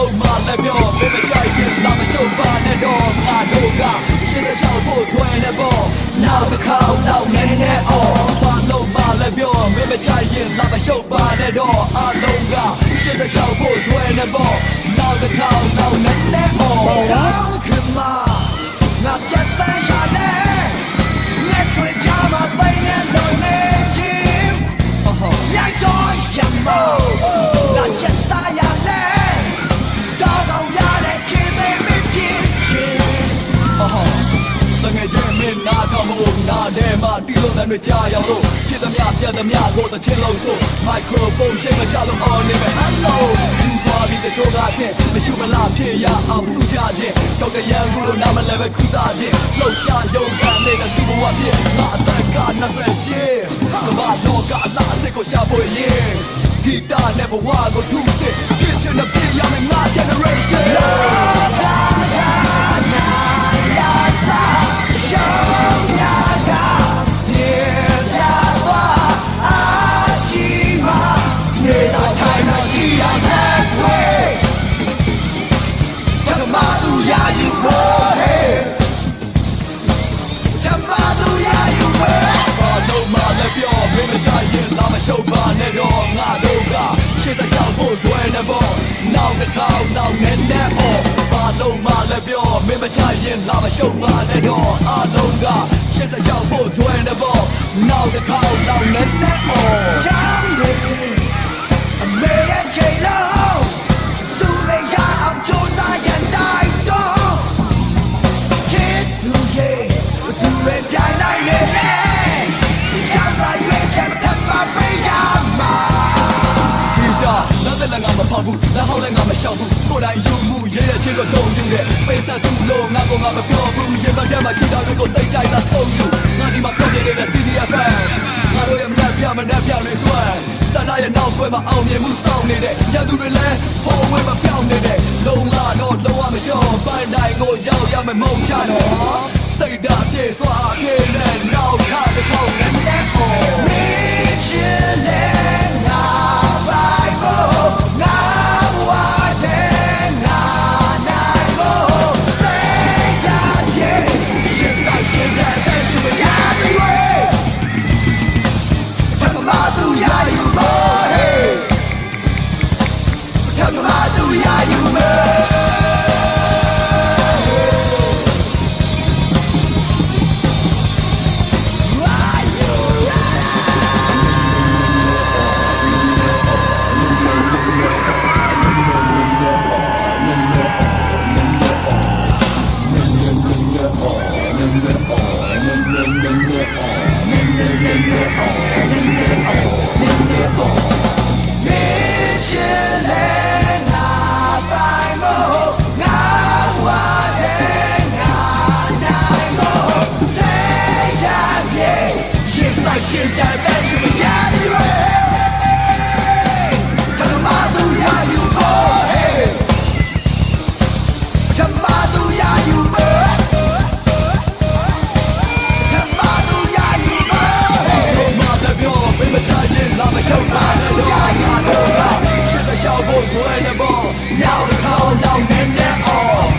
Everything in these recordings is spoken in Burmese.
လုံးမလည်းပြောမင်းမကြိုက်ရင်လာမရှုပ်ပါနဲ့တော့ငါတို့ကရှင်းတဲ့ရှောက်ဖို့သွဲနေပေါ့နောက်တစ်ခါတော့နေနေအော်ဘာလို့မလည်းပြောမင်းမကြိုက်ရင်လာမရှုပ်ပါနဲ့တော့အလုံးကရှင်းတဲ့ရှောက်ဖို့သွဲနေပေါ့နောက်တစ်ခါတော့နေနေအော်ကောင်းခင်မငါပြတ်တန်းချလဲနဲ့တွေ့ကြမှာသိနေလို့နေချင်းရိုက်တော့ရမို့ငါချက်စားရလဲတောင်းတော့ရလဲချစ်သေးမဖြစ်ချင်တငယ်ချင်းမင်းနာတော့မို့နာတဲ့မှာတီးလို့လည်းမကြရအောင်လို့ပြသမျှပြသမျှကိုတချင်းလုံးဆိုမိုက်ခရိုဖုန်းရှိမချလို့ on နေမယ် hello ဒီပါဒီတချို့ကချင်းမရှိမလားဖြစ်ရအောင်သူချခြင်းတော့တရန်ကိုလို့နာမလည်းပဲခုတာချင်းလှုပ်ရှားရုံကန်နေတဲ့သူ့ဘဝဖြစ်ငါအတန်က28ကမ္ဘာလောကအလားအစ်ကိုရှာဖို့ရင်ဂီတာနဲ့ဘဝကိုထူးစစ်ဖြစ်ချင်တဲ့ပြရမယ်ငါ generation မင်းမကြိုက်ရင်လာမရှုပ်ပါနဲ့တော့ငါတို့ကရှေ့ဆက်ရှောက်ဖို့ဆွဲနေပေါ့နောက်တစ်ခါနောက်နဲ့နဲ့အော်ဘာလို့မလဲပြောမင်းမကြိုက်ရင်လာမရှုပ်ပါနဲ့တော့အလုံးကရှေ့ဆက်ရှောက်ဖို့ဆွဲနေပေါ့နောက်တစ်ခါနောက်နဲ့နဲ့အော်ချမ်းရည်အမေရဲ့ချိန်လုံးစူရရအောင်ကြိုးစားရန်တိုက်တော့ချစ်သူရဲ့သူရဲ့ပြိုင်လိုက်နေတယ်ငါမဖောက်ဘူးလက်ဟောက်လည်းငါမရှောက်ဘူးကိုယ်တိုင်ယူမှုရဲရဲချင်းတော့ကုန်ယူတယ်ပိစက်သူ့လို့ငါကငါမပြောဘူးရင်ပတ်ထဲမှာရှိတာတွေကိုသိကြိုက်တာထုံယူငါဒီမှာပြောပြနေတဲ့ CDF ငါတို့ရဲ့မနှက်ပြတွေတွေ့စတာရဲ့နောက်ကွယ်မှာအောင်မြင်မှုစောင့်နေတဲ့ရန်သူတွေလည်းဟိုဝဲမပြောင်းနေတဲ့လုံလာတော့လုံးဝမလျှော့ပန်းတိုင်းကိုရောက်ရမယ်မုံချတော့စိတ်ဓာတ်ပြေစွာပြေနဲ့နောက်ခါတစ်ခေါက်နဲ့အော်မင်းချစ်လေငါပိုင်ဖို့ငါဝါတဲ့ငါနိုင်ဖို့စိတ်ဓာတ်ပြေရှင်းစာရှင်းတဲ့တဲ့ချစ်ရတဲ့ဝေးတမသူရယူမောဟေးတမသူရယူမောShe's got that she was Now the call down in there all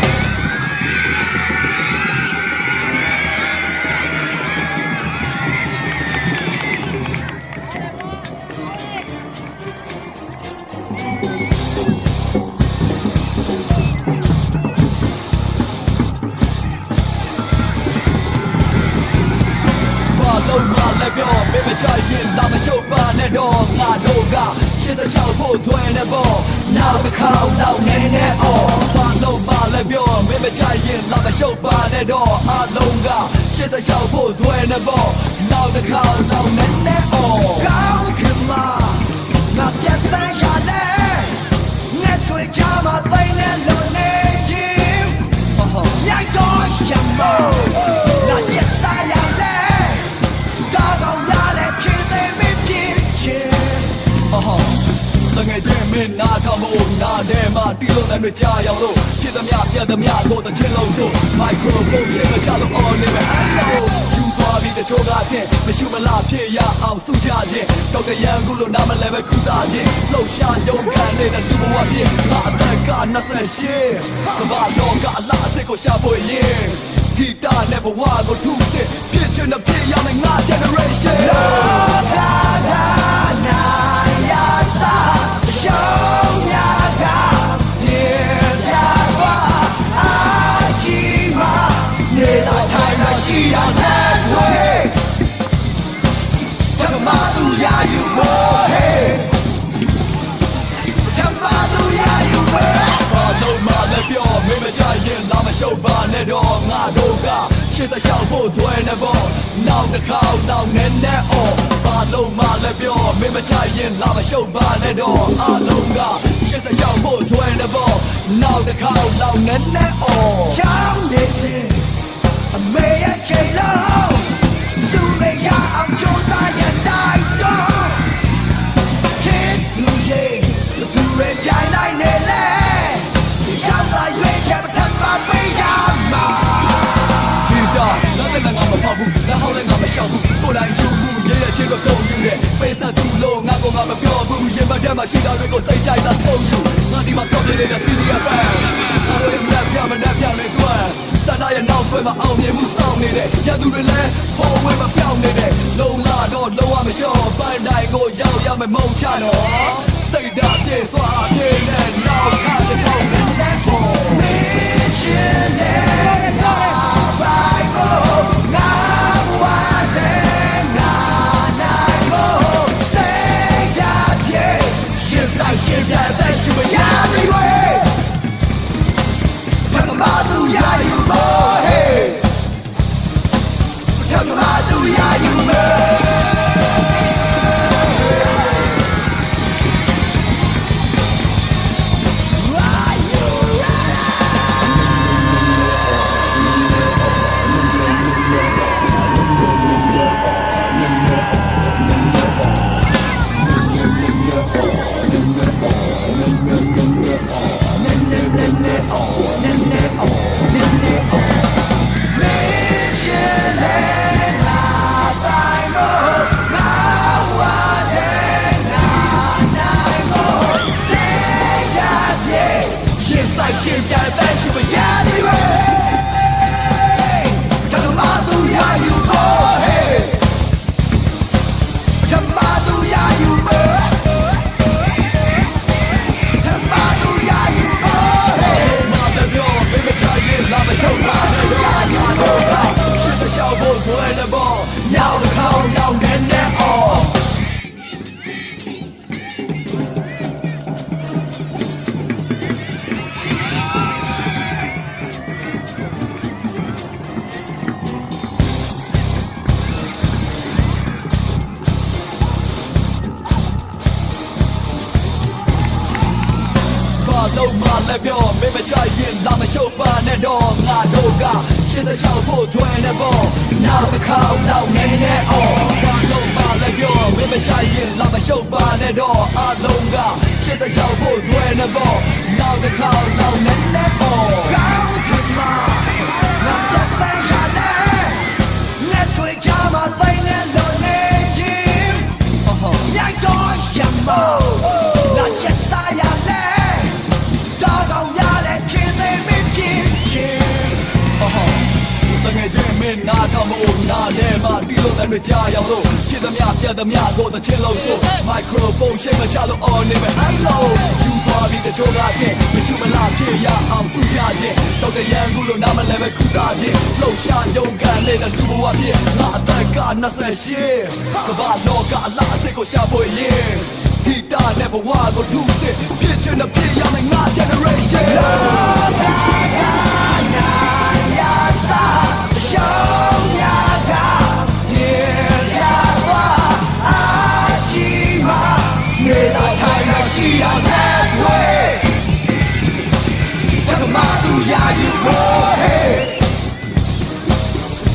ပြောမင်းမကြိုက်ရင်လာမရှုပ်ပါနဲ့တော့ငါတို့ကရှင်းစချောက်ဖို့သွဲနေပေါ့နောက်တစ်ခါတော့နေနေအော်ဘာလို့မလဲပြောမင်းမကြိုက်ရင်လာမရှုပ်ပါနဲ့တော့အလုံးကရှင်းစချောက်ဖို့သွဲနေပေါ့နောက်တစ်ခါတော့နေနေအော်ကောင်းခင်မငါပြတ်တန်းချလဲနဲ့တွေ့ကြမှာသိနေလို့နေချင်းရိုက်တော့ရမို့ငါချက်စားရလဲတငယ်ချင်းမင်းနာတော့မို့နာတဲ့မှာတီးလို့လည်းမကြရအောင်လို့ပြသမျှကိုတချင်းလုံးဆိုမိုက်ခရိုဖုန်းရှိမချလို့ on နေမယ် hello ယူသွားပြီး တချို့ကထင်မရှိမလားဖြစ်ရအောင်စုကြခြင်းတော့ကရန်ကူလို့နားမလဲပဲခုတာချင်းလှုပ်ရှားရုံကန်နေတဲ့လူဘဝဖြစ်ငါအသက်က28ကမ္ဘာလောကအလားအစ်ကိုရှာဖွေရင်ဂီတနဲ့ဘဝကိုထူးစစ်ဖြစ်ချင်တဲ့ဖြစ်ရမယ်ငါ generation လောကကနာရစာရှောင်းရကပြေပြသွားအာချီမနေတာထိုင်တာရှိရတဲ့ဝေးဓမ္မသူရယူဖို့ဟေးဓမ္မသူရယူဖို့ဘာလို့မှလည်းပြောမင်းမချရင်လာမရှုပ်ပါနဲ့တော့ငါတို့ကရှေ့ဆက်လျှောက်ဖို့ဇွဲနေပေါ့နောက်တစ်ခေါက်နောက်နဲ့နဲ့အော်ဘာလို့မှလည်းပြောမင်းမချရင်လာမရှုပ်ပါနဲ့တော့အားလုံးကရှေ့ဆက်လျှောက်ဖို့ဇွဲနေပေါ့နောက်တစ်ခေါက်နောက်နဲ့နဲ့အော်ချောင်းနေစဉ်အမေရဲ့ချိန်လုံးသူတွေရအောင်ကြိုးစားရတိုင်းတော့ချစ်သူရဲ့သူတွေပြိုင်လိုက်နေလေရောက်လာရွေးချက်ထပ်မပေးရမှာဒီတော့လက်နဲ့ငါမဖောက်ဘူးလက်ဟောင်းနဲ့ငါမရှောက်ဘူးကိုယ်တိုင်ယူမှုရဲရဲချင်းတော့ကုန်ယူတယ်ပေးစားသူလို့ငါကမပြောဘူးရင်ပတ်ထဲမှာရှိတာတွေကိုစိတ်ကြိုက်တာထုံယူငါဒီမှာပြောပြနေတဲ့စီနီယာပန်ငါတို့ရဲ့မြတ်ပြမနဲ့ပြောင်းနေတွေ့စတာရဲ့နောက်ွယ်မှာအောင်မြင်မှုစောင့်နေတဲ့ရန်သူတွေလည်းဟောဝဲမှာပြောင်းနေတဲ့လုံလာတော့လုံးဝမလျှော့ပန်းတိုင်းကိုရောက်ရမယ်မုံချတော့စိတ်ဓာတ်ပြေစွာပြေနဲ့နောက်ခါတဲ့ကောင်းတဲ့ပေါ်မင်းချင်တဲ့ငါပိုင်ဖို့ငါဝါတဲ့ငါနိုင်ဖို့စိတ်ဓာတ်ပြေရှင်းဆိုင်ရှင်းပြတဲ့ရှိမရတဲ့ဝေးဓမ္မသူရယူဖို့ဟေးဓမ္မသူရယူဖို့ရှင်ပြတဲ့ရှိမရတဲ့ဝေးဓမ္မသူရယူဖို့ဟေးဓမ္မသူရယူဖို့ဓမ္မသူရယူဖို့ဟေးမမပြောမမချရင်လာမချုပ်ပါနဲ့ရယူဖို့ရှစ်လျှောက်ဖို့ဆိုတဲ့ဘောနောက်တစ်ခေါက်နောက်နဲ့နဲ့အော်လုံးမလည်းပြောမင်းမချရင်လာမရှုပ်ပါနဲ့တော့ငါတို့ကရှင်းစလျှောက်ဖို့ဇွဲနေပေါ့နောက်တစ်ခေါက်နောက်နေနဲ့အော်ဘာလုံးမလည်းပြောမင်းမချရင်လာမရှုပ်ပါနဲ့တော့အားလုံးကရှင်းစလျှောက်ဖို့ဇွဲနေပေါ့နောက်တစ်ခေါက်နောက်နေနဲ့အော်ကောင်းခမငါပြတ်ပန်းချလဲနဲ့တွေ့ကြမှာသိနေလို့နေချင်းရိုက်တော့ရမို့လာချက်စားရလဲနာတော်မို့နာနဲ့မှတီးလို့လည်းမကြရအောင်လို့ပြသမျှပြသမျှကိုတစ်ချင်းလုံးဆိုမိုက်ခရိုဖုန်းရှိမှချလို့ on နေမယ် hello you party တချို့ကထင်မရှိမလားဖြစ်ရအောင်စုကြခြင်းတော့ကရန်ကူလို့နားမလဲပဲခုတာချင်းလှုပ်ရှားရုံကန်နေတဲ့လူဘဝဖြစ်ငါအသက်က28ကမ္ဘာလောကအလားအစ်ကိုရှာဖွေရင်ဂီတနဲ့ဘဝကိုထူးစစ်ဖြစ်ချင်တဲ့ဖြစ်ရမယ်ငါ generation လောကကနာရစာရှောင်းရကပြေပြသွားအာချီမနေတာထိုင်တာရှိရတဲ့ဝေးဓမ္မသူရယူဖို့ဟေး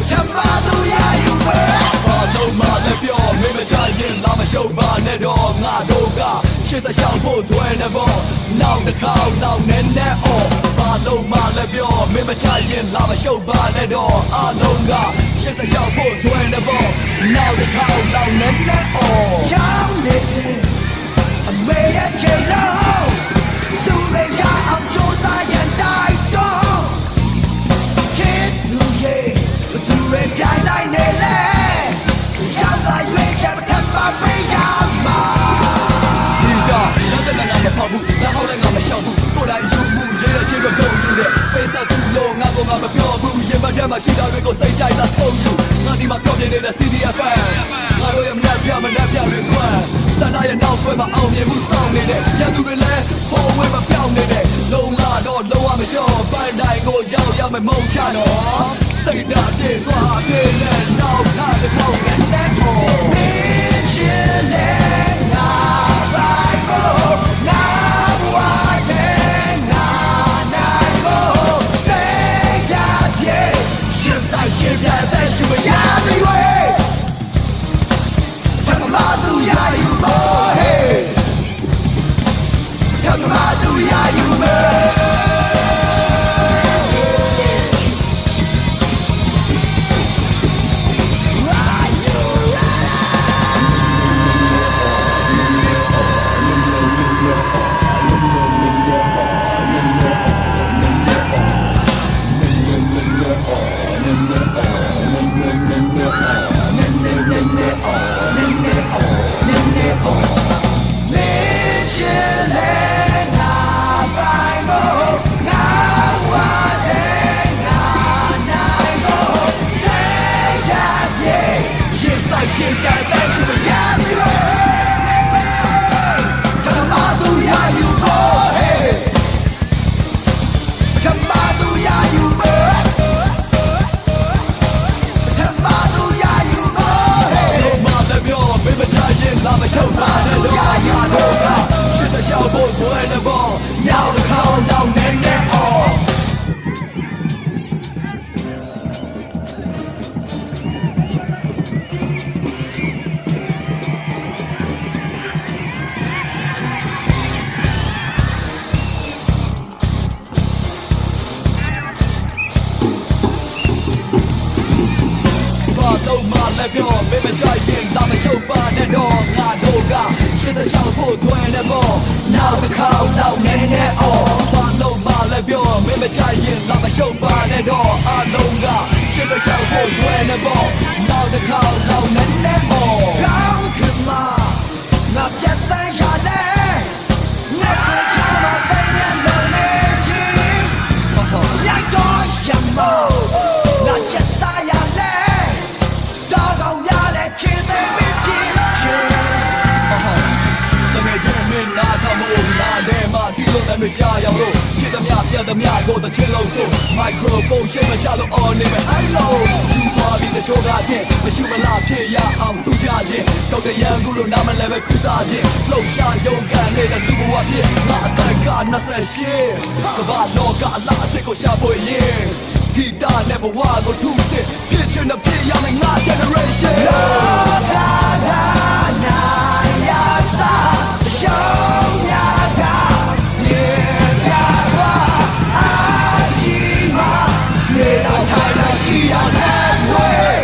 ဓမ္မသူရယူဖို့ဘာလို့မှလည်းပြောမင်းမချရင်လာမရှုပ်ပါနဲ့တော့ငါတို့က ရှေ့ဆက်ရှောက်ဖို့ဆွဲနေပေါ့နောက်တစ်ခေါက်လောက်နဲ့နဲ့အော်ဘာလို့မှလည်းပြောမင်းမချရင်လာမရှုပ်ပါနဲ့တော့အားလုံးကရှေ့ဆက်ရှောက်ဖို့ဆွဲနေပေါ့နောက်တစ်ခေါက်လောက်နဲ့နဲ့အော်ချောင်းနေအမေရဲ့ချိန်လုံးစုရိတ်ရအောင်ကြိုးစားရန်တိုက်တော့ချစ်သူရဲ့သူရဲ့ပြိုင်လိုက်နေလေရောက်လာရွေးချက်ထပ်ပါပေးရမှာဒီတော့လက်သက်ငါမဖောက်ဘူးလက်ဟောက်လည်းငါမရှောက်ဘူးကိုယ်တိုင်ယူမှုရဲတဲ့ချင်းတော့ကုန်ယူတဲ့ပေးဆက်သူလို့ငါကမပြောဘူးရင်ပတ်ထဲမှာရှိတာတွေကိုစိတ်ကြိုက်တာထုံယူငါဒီမှာပြောပြနေတဲ့ CDFM ငါတို့ရဲ့မနှက်ပြတွေတွေ့စန္ဒရဲ့နောက်ွယ်မှာအောင်မြင်မှုစောင့်နေတဲ့ရန်သူတွေလည်းပေါ်ဝဲမပြောင်းနေတဲ့လုံလာတော့လုံးဝမလျှော့ပန်းတိုင်းကိုရောက်ရမယ်မုံချတော့စိတ်ဓာတ်ပြေစွာပြေနဲ့နောက်ထပ်တစ်ခေါက်နဲ့နဲ့အော်မင်းချစ်လေငါပိုင်ဖို့ငါဘဝတဲ့ငါနိုင်ဖို့စိတ်ဓာတ်ပြေရှင်းဆိုင်ရှင်းပြတဲ့ရှိမရတဲ့ရွေးထပ်မသူရယူမို့ဟေးထပ်မသူရယူမို့လာမချုပ်ပါနဲ့တော့ရာတော့ကရှစ်သက်ရှောက်ဖို့ဆွဲနေပေါ့နောက်တစ်ခေါက်တော့နဲ့နဲ့အော်လည်းပြောမင်းမကြိုက်ရင်လာမရှုပ်ပါနဲ့တော့ငါတို့ကရှစ်သက်ရှောက်ဖို့ဆွဲနေပေါ့နောက်တစ်ခေါက်တော့နဲ့နဲ့အော်ဘာလို့မှလည်းပြောမင်းမကြိုက်ရင်လာမရှုပ်ပါနဲ့တော့အားလုံးကရှစ်သက်ရှောက်ဖို့ဆွဲနေပေါ့နောက်တစ်ခေါက်တော့နဲ့နဲ့အော်ကောင်းခမငါပြတ်တန်းရလဲငါတို့ချာမသိနေလို့နေချင်းရိုက်တော့ရမို့ငါချက်စားရလဲတော့ကောင်းရလဲချစ်တဲ့မင်းဖြစ်ချင်တကယ်ချင်းမင်းနာထမို့နာတဲ့မှာဒီလိုနဲ့ကြာရောက်လို့ပြည့်သမျှပြတ်သမျှကိုတစ်ချင်းလုံးစို့မိုက်ခရိုဖုန်းရှိမချလို့ on နေမယ်အဲ့လိုယူပါပြီးတချို့ကချင်းမရှိမလားဖြစ်ရအောင်သူကြချင်းတော့ကရန်ကူလို့နာမလည်းပဲခုသားချင်းလှုပ်ရှားရုံကန်နေတဲ့လူဘဝဖြစ်ငါအတက်က28ကဘာလောကအလားအစ်ကိုရှာဖို့ရင်ဂီတနဲ့ဘဝကိုထူးစစ်ဖြစ်ချင်တဲ့ပြရမယ်ငါ generation လောကကနာရစာရှောင်းများကပြေပြပါအာချီမနေတာထိုင်တာရှိရတဲ့ဝေး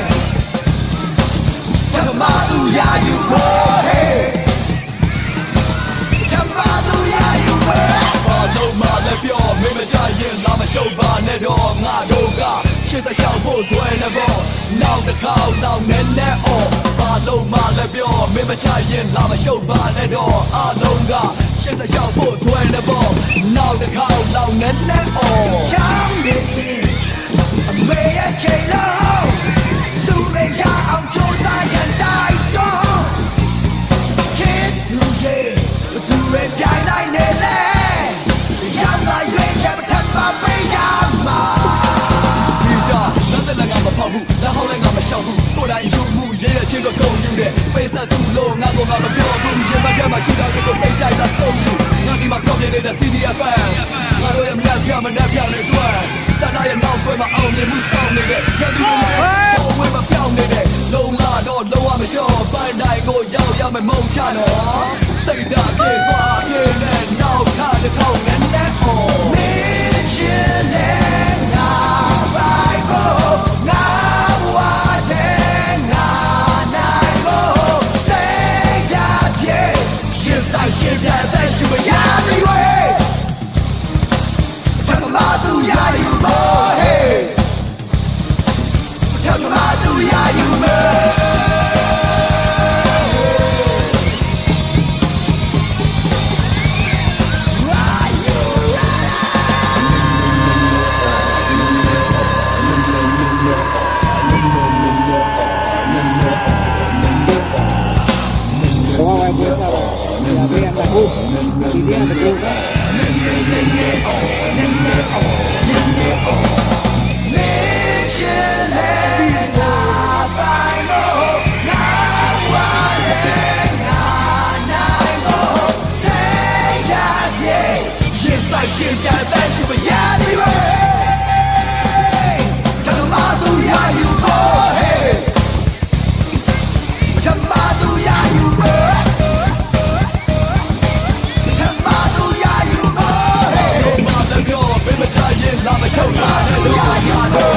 ဓမ္မသူရယူဖို့ဟေးဓမ္မသူရယူဖို့ဘာလို့မှလည်းပြောမင်းမကြရင်လာမရှုပ်ပါနဲ့တော့ငါတို့ကရှစ်သက်ရှောက်ဖို့ဆွဲနေပေါ့နောက်တစ်ခေါက်တော့နဲ့နဲ့အော်ဘာလို့မှလည်းပြောမင်းမချရင်လာမရှုပ်ပါနဲ့တော့အားလုံးကရှစ်သက်ရှောက်ဖို့ဆွဲနေပေါ့နောက်တစ်ခေါက်တော့နဲ့နဲ့အော်ချမ်းမြေအမေရဲ့ချိန်လုံးစုရိတ်ရအောင်ကြိုးစားရန်တိုက်တော့ချစ်သူရဲ့သူရဲ့ပြိုင်လိုက်နေလေရောက်လာရွေးချက်ထပ်ပါပေးရမှာဒီတော့လက်သက်ငါမဖောက်ဘူးလက်ဟောက်လည်းငါမရှောက်ဘူးကိုယ်တိုင်ယူမှုရဲရဲ့ချင်းတော့ကုန်ယူတယ်ပေးဆက်သူလို့ငါကမပြောဘူးရင်ပတ်ထဲမှာရှိတာတွေကိုသိကြိုက်တာထုံယူငါဒီမှာပြောပြနေတဲ့ CDFM ငါတို့ရဲ့မနှက်ပြတွေတွေ့စန္ဒရဲ့နောက်ွယ်မှာအောင်မြင်မှုစောင့်နေတဲ့ရန်သူတွေလည်းပေါ်ဝဲမပြောင်းနေတဲ့လုံလာတော့လုံးဝမလျှော့ပန်းတိုင်းကိုရောက်ရမယ်မုံချတော့ စိတ်ဓာတ်ပြေစွာပြေနဲ့နောက်ခါတစ်ခေါက်နဲ့နဲ့အော်မင်းချင်တဲ့ငါပိုင်ဖို့ငါဘဝတဲ့ငါနိုင်ဖို့စိတ်ဓာတ်ပြေရှင်းဆိုင်ရှင်းပြတဲ့ရှိမရတဲ့ရွေးထပ်မသူရယူဖို့ဟေးထပ်မသူရယူဖို့ရှင်းပြတဲ့ရှိမရတဲ့ဝေးထပ်မသူရယူဖို့ဟေးထပ်မသူရယူဖို့ထပ်မသူရယူဖို့ဟေးဘာလဲပြောဘယ်မချရင်လာမချုပ်တာနဲ့ရယူဖို့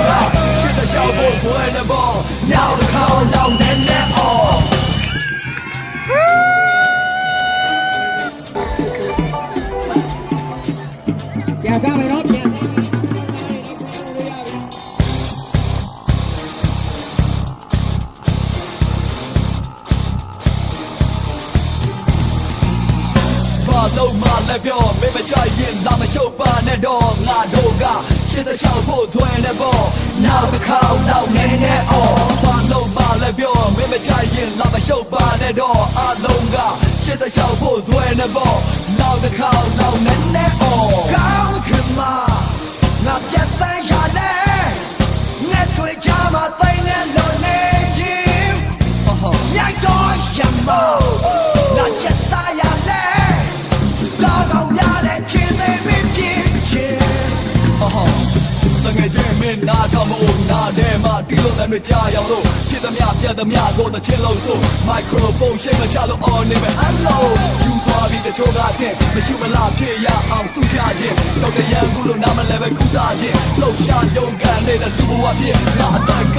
ရှင်းတဲ့ရှောက်ဖို့ဆွဲနေဖို့နောက်တစ်ခေါက်တော့နဲ့နဲ့အော်ကြာစားမယ်နော်ကြာစားမယ်ဘာလို့မလဲပြောမင်းမချရင်လာမရှုပ်ပါနဲ့တော့ငါတို့ကရှင်းတဲ့ရှောက်ဖို့ဆွဲနေဖို့နောက်တစ်ခေါက်တော့နဲ့နဲ့အော်ဘာလို့မလဲပြောမင်းမချရင်လာမရှုပ်ပါနဲ့တော့အလုံးကရှင်းတဲ့ရှောက်ဖို့ဆွဲနေဖို့နောက်တစ်ခေါက်တော့နဲ့နဲ့အော်ကောင်းခမငါပြတ်တန်းရလဲငါတွေ့ကြမှာသိနေလို့နေချင်းမြိုက်တော့ရမို့ငါချက်စားရလဲတော့ကောင်းရတဲ့ချစ်သေးမင်းပြင်းချင်းတငယ်ချင်းမင်းနာတော့မို့နာတယ်မှာဒီလိုလည်းကြားရောက်လို့ဖြစ်သမျှပြတ်သမျှကိုတစ်ချင်းလုံးစို့မိုက်ခရိုဖုန်းရှိတ်မချလို့ on နေမယ် hello ယူသွားပြီးတချို့ကတဲ့မရှိမလားဖြစ်ရအောင်စုချခြင်းတော့တရန်ကူလို့နာမလည်းပဲခုတာခြင်းလှုပ်ရှားယုံကန်နေတဲ့လူဘဝပြည့်ငါအတန်က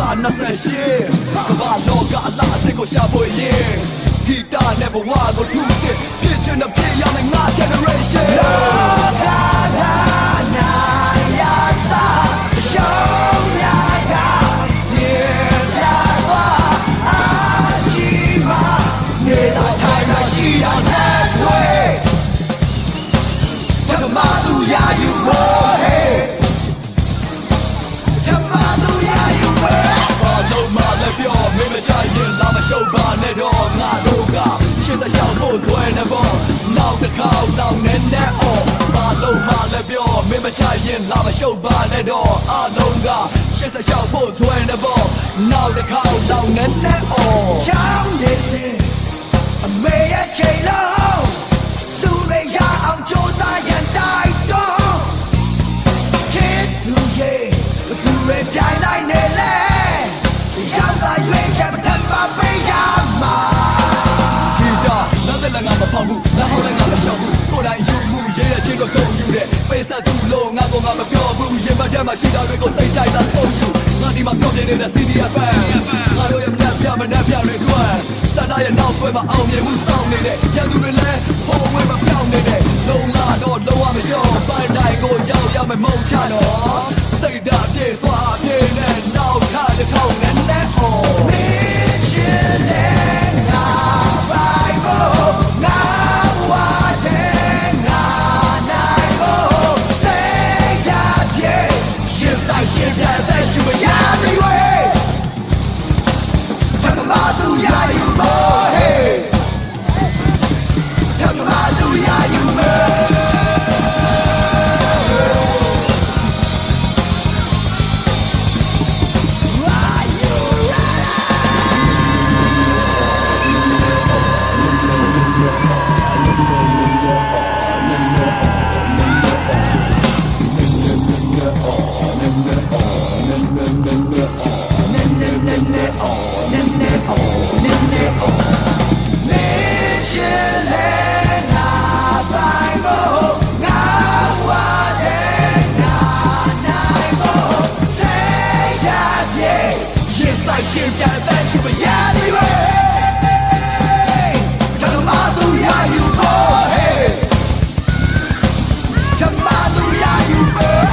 28ကမ္ဘာလောကအလားအစစ်ကိုရှာဖွေရင်ဂီတနဲ့ဘဝကိုထူးစစ်ဖြစ်ချင်တဲ့ပြည့်ရမယ်ငါ generation လောကနာနာရစာရှုံးမြကရေပြသွားအာချီမာနေတာထိုင်တာရှိတာနဲ့ဝေးဓမ္မသူရယူဖို့ဟေးဓမ္မသူရယူဖို့ဘာလို့မလဲပြောမင်းမချရင်လာမရှုပ်ပါနဲ့တော့ငါတို့ကရှင်းစရှောက်ဖို့ဆွဲနေဖို့နောက်တစ်ခေါက်တော့နဲ့နဲ့အော်ဘာလို့မလဲပြောမင်းမချရင်လာမရှုပ်ပါနဲ့တော့အလုံးကရှင်းစရှောက်ဖို့ဆွဲနေဖို့နောက်တစ်ခေါက်တော့နဲ့နဲ့အော်ချောင်းရည်အမေရဲ့ချိန်လုံးစုရရအောင်ကြိုးစားရန်တိုက်တော့ချစ်သူရဲ့သူရဲ့ပြိုင်လိုက်နေလေရောက်တာရွေးချက်မထပ်ပါပေးရမှာဂီတာလက်သက်လည်းငါမဖောက်ဘူးလက်ဟောက်လည်းငါမရှောက်ဘူးကိုယ်တိုင်ယူမှုရေးရချင်းတော့ကုန်ယူတယ်ပေးဆက်သူလို့ငါကမပြောဘူးရင်ပတ်ထဲမှာရှိတာတွေကိုသိကြိုက်တာထုတ်ယူငါဒီမှာပြောပြနေတဲ့ CDFM ငါတို့ရဲ့မနှက်ပြတွေတွေ့စတာရဲ့နောက်ွယ်မှာအောင်မြင်မှုစောင့်နေတဲ့ရန်သူတွေလည်းဟိုဝဲမပြောင်းနေတဲ့လုံးလာတော့လုံးဝမလျှော့ပန်းတိုင်းကိုရောက်ရမယ်မုံချတော့စိတ်ဓာတ်ပြေစွာပြေနဲ့နောက်ခါတစ်ခေါက်နဲ့နဲ့အော်မင်းချင်တဲ့ငါပိုင်ဖို့ငါဘဝတဲ့ငါနိုင်ဖို့စိတ်ဓာတ်ပြေရှင်းဆိုင်ရှင်းပြတဲ့ရှိမရတဲ့ဝေးထပ်မသူရယူဖို့ဟေး ရှင်ပြန်အသက်ရှူမရသည်ပဲဓမ္မသူရယူဖို့ဟေးဓမ္မသူရယူဖို့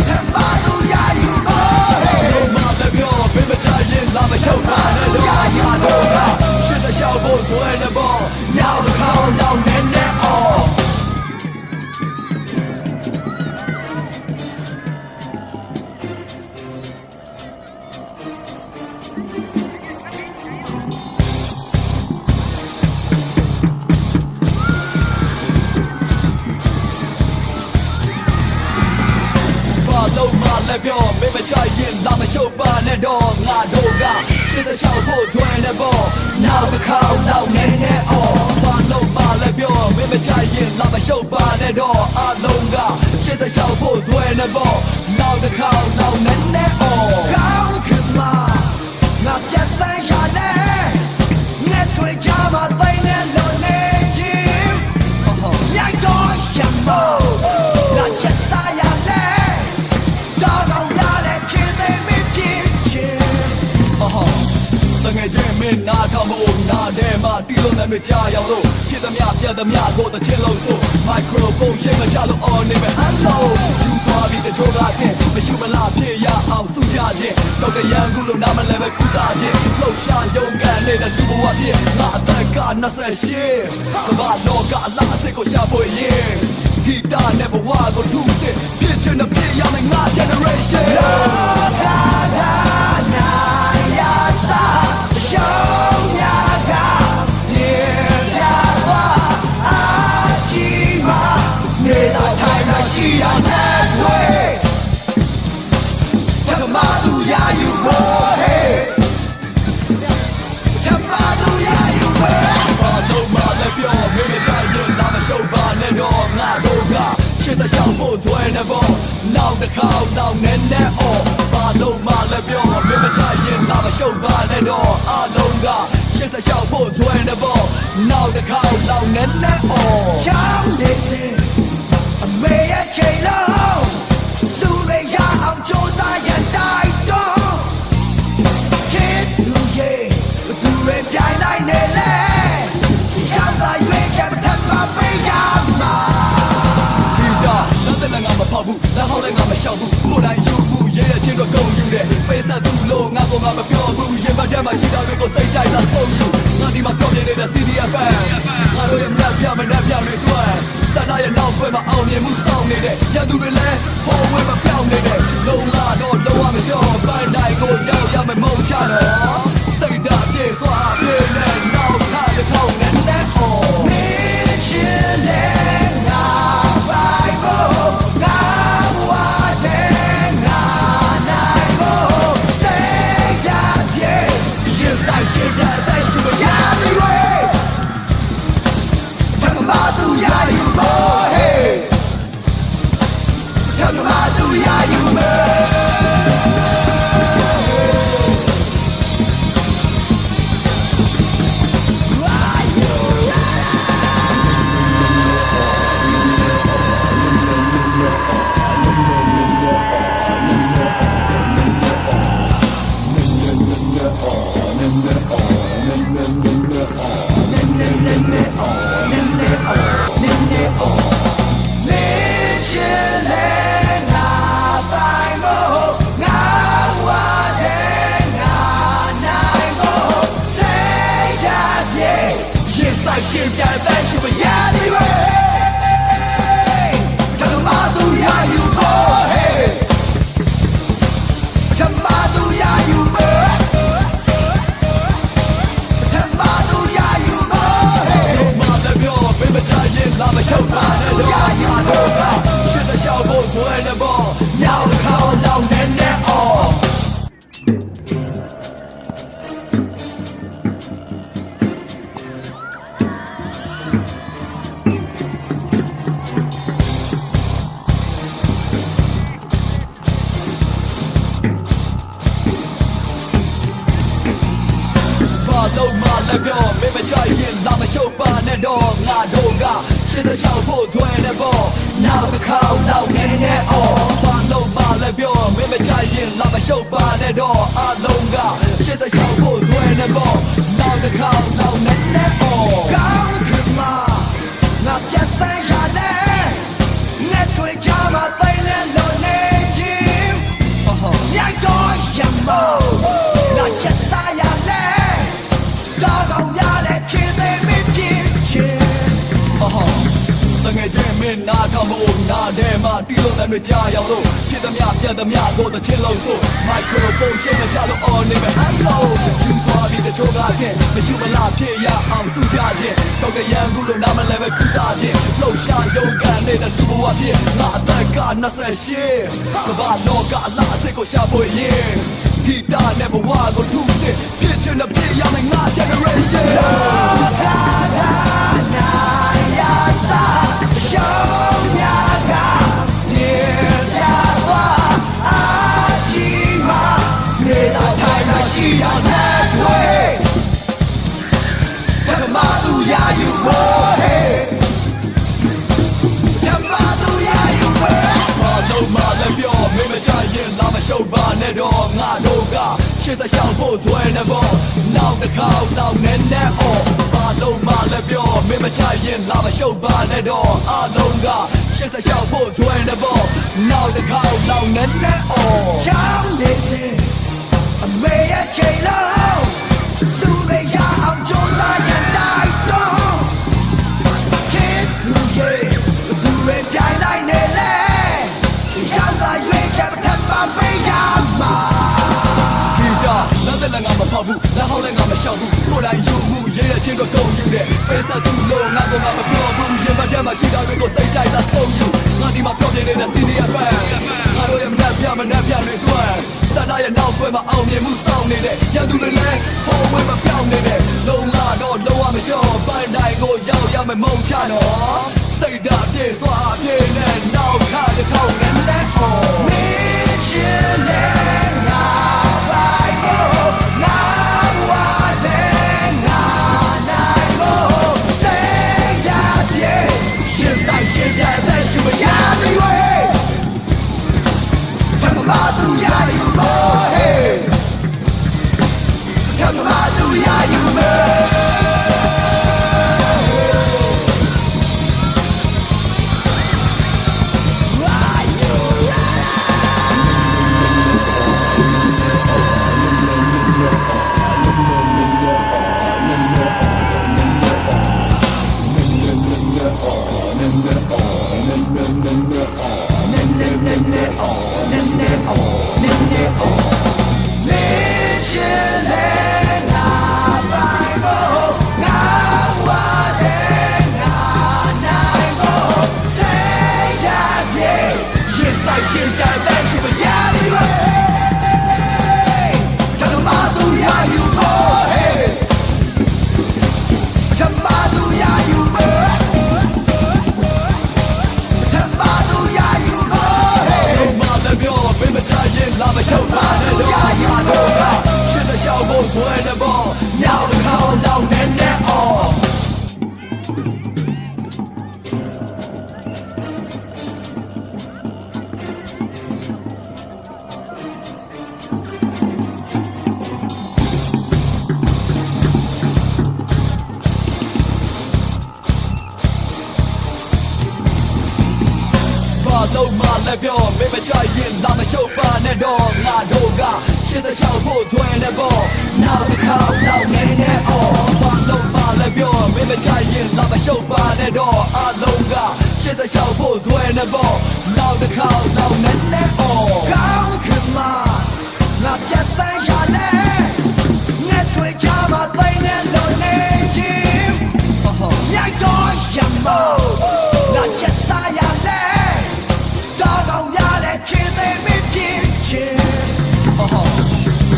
ဓမ္မသူရယူဖို့ဟေးမမပြောဘယ်မချရင်လာမချုပ်ပါနဲ့ရယူဖို့ရှစ်သက်ရှောက်ဖို့ဆွဲနေဖို့နောက်တစ်ခေါက်တော့နည်းနည်းအော်လုံးမလည်းပြောမေးမချရင်လာမရှုပ်ပါနဲ့တော့ငါတို့ကရှစ်သက်ရှောက်ဖို့ဆွဲနေပေါ့နောက်တစ်ခေါက်တော့နည်းနည်းအော်ဘာလုံးမလည်းပြောမေးမချရင်လာမရှုပ်ပါနဲ့တော့အလုံးကရှစ်သက်ရှောက်ဖို့ဆွဲနေပေါ့နောက်တစ်ခေါက်တော့နည်းနည်းအော်ကောင်းခင်မငါပြတ်တန်းချလဲနဲ့တွေ့ကြမှာသိနေလို့နေချင်းရိုက်တော့ရှမ်းမို့ငါချက်စားရလဲတော့တော့ရလဲချစ်တဲ့မဖြစ်ချင်တငယ်ချင်းမင်းနာထောင်ဖို့နာထဲမှာတီးလို့နဲ့မကြရအောင်လို့ဖြစ်သမျှပြတ်သမျှကိုတစ်ချင်းလုံးဆိုမိုက်ခရိုဖုန်းရှင်းမချလို့ on နေမယ် hello ယူသွားပြီးတချို့ကတဲ့မရှိမလားဖြစ်ရအောင်စုကြခြင်းတော့တရန်ကူလို့နာမလဲပဲခုတာခြင်းလှုပ်ရှားရုံကန်နေတဲ့လူဘဝဖြစ်ငါအသက်က28ကမ္ဘာလောကအလားအစ်ကိုရှာဖို့ရင်ဂီတာနဲ့ဘဝကိုထူးစစ်ဖြစ်ချင်တဲ့ဖြစ်ရမယ်ငါ generation လောကကနာရစာရှုံးရကပြေပြသွားအချီမနေတာထိုင်တာရှိရတဲ့ဝေးဓမ္မသူရယူဖို့ဟေးဓမ္မသူရယူဖို့ဘာလို့မလဲပြောမင်းမချရင်လာမရှုပ်ပါနဲ့တော့ငါတို့ကရှစ်သက်ရှောက်ဖို့ဆွဲနေပေါ့နောက်တစ်ခေါက်တော့နည်းနည်းအော်ဘာလို့မလဲပြောမင်းမချရင်လာမရှုပ်ပါနဲ့တော့အလုံးကရှစ်သက်ရှောက်ဖို့ဆွဲနေပေါ့နောက်တစ်ခေါက်တော့နည်းနည်းအော်ချောင်းနေစေအမေရဲ့ချိန်လုံးစုရရအောင်ကြိုးစားရတိုက်တော့ချစ်သူရဲ့သူတွေပြိုင်လိုက်နေလေရောက်လာရွေးချက်ထပ်မပေးရမှာဒီတော့လက်သက်ငါမဖောက်ဘူးလက်ဟောက်လည်းငါမလျှောက်ဘူးကိုယ်တိုင်ယူမှုရဲရဲချင်းတော့ကုန်ယူတယ်ပေးဆက်သူလို့ငါကမပြောဘူးရင်ပတ်ထဲမှာရှိတာတွေကိုစိတ်ကြိုက်တာပုံယူငါဒီမှာကောင်းနေတဲ့ CDFM ငါတို့ရဲ့မြတ်ပြမနဲ့ပြောင်းနေတွေ့စတာရဲ့နောက်ွယ်မှာအောင်မြင်မှုစောင့်နေတဲ့ရန်သူတွေလည်းဟောဝဲမပြောင်းနေတဲ့လုံလာတော့လုံးဝမလျှော့ပန်းတိုင်းကိုရောက်ရမယ်မဟုတ်ချတော့စိတ်ဓာတ်ပြေစွာပြေနဲ့နောက်ထားတဲ့ခေါင်းနဲ့နဲ့အော်မင်းချစ်လေငါပိုင်ဖို့ငါဝါတဲ့ငါနိုင်ဖို့စိတ်ဓာတ်ပြေရင်ဆိုင်ရှိတဲ့တဲ့ရှိမရသည်ဝေးဓမ္မသူရယူဖို့ဟေးဓမ္မသူရယူဖို့ရှင်ပြန်တဲ့ရှိမရသည်ဝေးဓမ္မသူရယူဖို့ဟေးဓမ္မသူရယူဖို့ဓမ္မသူရယူဖို့ဟေးမလည်းပြောဘယ်မချရင်လာမချုပ်ပါနဲ့ရယူဖို့ကရှစ်သက်ရှောက်ဖို့ဆွဲနေပေါ့နောက်တစ်ခေါက်တော့နည်းနည်းအော် မကြိုက်ရင်လာမရှုပ်ပါနဲ့တော့ငါတို့ကရှင်းစရှောက်ဖို့သွဲနေပေါ့နောက်တစ်ခေါက်တော့နေနေအော်ဘာလို့ပါလဲပြောမင်းမကြိုက်ရင်လာမရှုပ်ပါနဲ့တော့အလုံးကရှင်းစရှောက်ဖို့သွဲနေပေါ့နောက်တစ်ခေါက်တော့နေနေအော်ကောင်းခမငါပြတ်တဲ့ရလဲနဲ့တွေ့ကြမှာသိနေလို့နေချင်းရိုက်တော့ရမို့ငါချက်စားရလဲတော့ကောင်းရလဲချစ်သေးမဖြစ်ချင်တငယ်ချင်းမင်းနာထောင်ဖို့နာထဲမှာတီးလို့လည်းမကြရအောင်လို့ဖြစ်သမျှပြတ်သမျှကိုတစ်ချင်းလုံးဆိုမိုက်ခရိုဖုန်းရှင်းမချလို့ on နေမယ် hello ယူပါဒီတချို့ကချင်းမရှိမလားဖြစ်ရအောင်စုချခြင်းတော့ကရန်ကူလို့နာမလည်းပဲကူတာချင်းလှုပ်ရှားရုံကန်နေတဲ့လူဘဝဖြစ်ငါအသက်က28ကမ္ဘာလောကအလားအစစ်ကိုရှာဖွေရင်ဂီတာနဲ့ဘဝကိုထူးစစ်ဖြစ်ချင်တဲ့ပြရမယ်ငါ generation ရှုပ်ပါနဲ့တော့ငါတို့ကရှင်းစရှောက်ဖို့ဆွဲနေပေါ့နောက်တစ်ခေါက်တော့နည်းနည်းအော်ဘာလို့မှလည်းပြောမင်းမချရင်လာမရှုပ်ပါနဲ့တော့အလုံးကရှင်းစရှောက်ဖို့ဆွဲနေပေါ့နောက်တစ်ခေါက်တော့နည်းနည်းအော်ချောင်းနေစေအမေရဲ့ချိန်လုံးသူတွေရအောင်ကြိုးစားရင်တိုက်တော့ချစ်သူရဲ့သူတွေပြိုင်လိုက်နေလေရောက်လာရွေးချက်ထပ်ပါပေးရမှာဂီတာလက်သက်လည်းငါမဖောက်ဘူးလက်ဟောက်လည်းငါမရှောက်ဘူးကိုယ်တိုင်ယူမှုရေးရချင်းတော့ကုန်ယူတယ်ပေးစားသူလို့ငါကမပြောဘူးရင်မတတ်မှရှိတာတွေကိုစိတ်ကြိုက်တာထုံယူငါဒီမှာပြောပြနေတဲ့စီဒီအပန်းငါတို့ရဲ့မနှက်ပြတွေတွေ့စတာရဲ့နောက်ွယ်မှာအောင်မြင်မှုစောင့်နေတဲ့ရန်သူတွေလည်းဟိုဝဲမပြောင်းနေတဲ့လုံးလာတော့လုံးဝမလျှော့ပန်းတိုင်းကိုရောက်ရမယ်မုံချတော့စိတ်ဓာတ်ပြေစွာပြေနဲ့နောက်ခါတစ်ခေါက်နဲ့နဲ့အော်မင်းချင်တဲ့ငါပိုင်ဖို့ငါဝါတဲ့ငါနိုင်ဖို့စိတ်ဓာတ်ပြေရှင်းဆိုင်ရှင်းတဲ့ရှိမရတဲ့ဝေးတမမသူရယူမို့ဟေးတမမသူရယူမို့လုံးမလည်းပြောမင်းမကြိုက်ရင်လာမရှုပ်ပါနဲ့တော့ငါတို့ကရှင်းစရှောက်ဖို့သွဲနေပေါ့နောက်တစ်ခေါက်တော့နေနေအော်ဘာလို့မလည်းပြောမင်းမကြိုက်ရင်လာမရှုပ်ပါနဲ့တော့အလုံးကရှင်းစရှောက်ဖို့သွဲနေပေါ့နောက်တစ်ခေါက်တော့နေနေအော်ကောင်းခမငါပြတ်တဲ့ရလဲနဲ့တွေ့ကြမှာသိနေလို့နေချင်းရိုက်တော့ရမို့ငါချက်စားရလဲ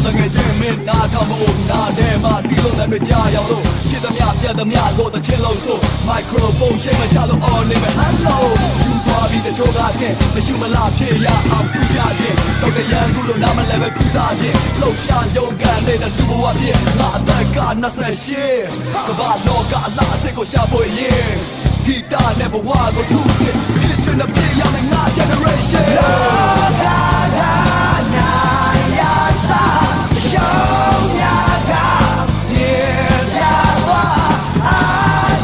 တငယ်ချင်းမင်းနာထောင်ဖို့နာထဲမှာတီးလို့လည်းမကြရအောင်လို့ဖြစ်သမျှပြတ် သမျှလို့တချင်းလုံးဆိုမိုက်ခရိုဖုန်းရှိမချလို့ all နေမယ် hello ယူသွားပြီးတချို့ကထင်မရှိမလားဖြစ်ရအောင်သူကြခြင်းတော့တရန်ကူလို့နာမလဲပဲကူတာခြင်းလှုပ်ရှားရုံကန်နေတဲ့လူဘဝဖြစ်ငါအသက်က28ကမ္ဘာလောကအလားအစ်ကိုရှာဖွေရင်ဂီတာနဲ့ဘဝကိုထူးစစ်ဖြစ်ချင်တဲ့ပြေရမယ်ငါ generation လောကကနာရစားရှောင်းများကပြေပြသွားအာ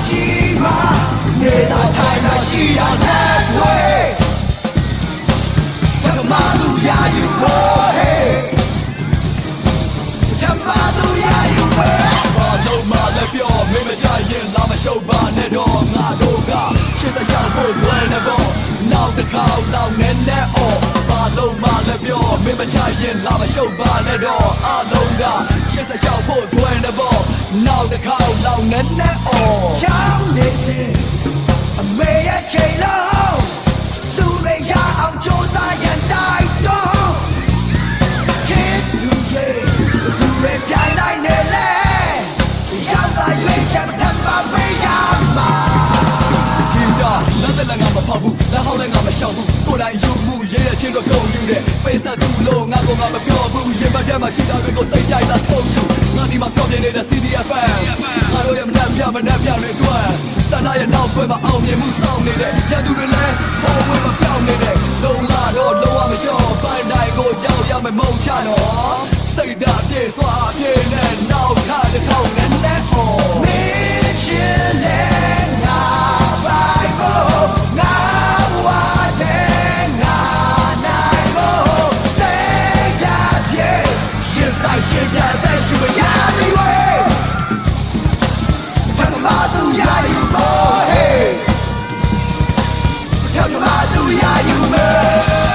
ချီမနေတာထိုင်တာရှိရတဲ့ဝေးတမသူရယူဖို့ဟဲ့တမသူရယူဖို့ဘာလို့မလဲပြောမင်းမကြရင်လာမရှုပ်ပါနဲ့တော့ငါတို့ကရှင်းစရာဖို့ဆွဲနေပေါ့နောက်တစ်ခါတော့နည်းနည်းအော်ဘာလို့မလဲပြောမင်းမကြရင်လာမရှုပ်ပါနဲ့တော့အလုံးကရှင်းစရာဖို့ဆွဲနေပေါ့နောက်တစ်ခါတော့နည်းနည်းအော်ချောင်းနေစဉ်အမေရဲ့ချိန်လုံးစုရရအောင်ကြိုးစားရန်တိုက်တော့ချစ်သူရဲ့သူရဲ့ပြိုင်လိုက်နေလေရောက်တာရွေးချယ်မထပ်ပါပေးရမှာဂီတာလက်သက်လည်းငါမဖောက်ဘူးလက်ဟောင်းလည်းငါမရှောက်ဘူးကိုယ်တိုင်ယူမှုရေးတဲ့ချင်းတော့ကုန်ယူတယ်ပေးဆက်သူလို့ငါကမပြောဘူးရင်ပတ်ထဲမှာရှိတာတွေကိုစိတ်ကြိုက်တာထုတ်ယူငါဒီမှာကောက်ပြနေတဲ့ CDFM ငါတို့ရဲ့မနှက်ပြတွေအတွက်စန္ဒရဲ့နောက်ွယ်မှာအောင်မြင်မှုစောင့်နေတဲ့ရန်သူတွေလည်းပုံဝင်မပြောင်းနေတဲ့လုံလာတော့လုံးဝမလျှော့ပန်းတိုင်းကိုရောက်ရမယ်မုံချတော့စိတ်ဓာတ်ပြေစွာပြေနဲ့နောက်ခါတစ်ခေါက်နဲ့နဲ့အော်မင်းချင်တဲ့ငါပိုင်ဖို့ငါဝါတဲ့ငါနိုင်ဖို့စိတ်ဓာတ်ပြေရှင်းဆိုင်ရှင်းပြတဲ့ရှိမရသည်ဝေးတမသူရယူဖို့ဟေးတမသူရယူမယ်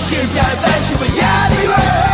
ရှင်ပြတဲ့ရှိမရသည်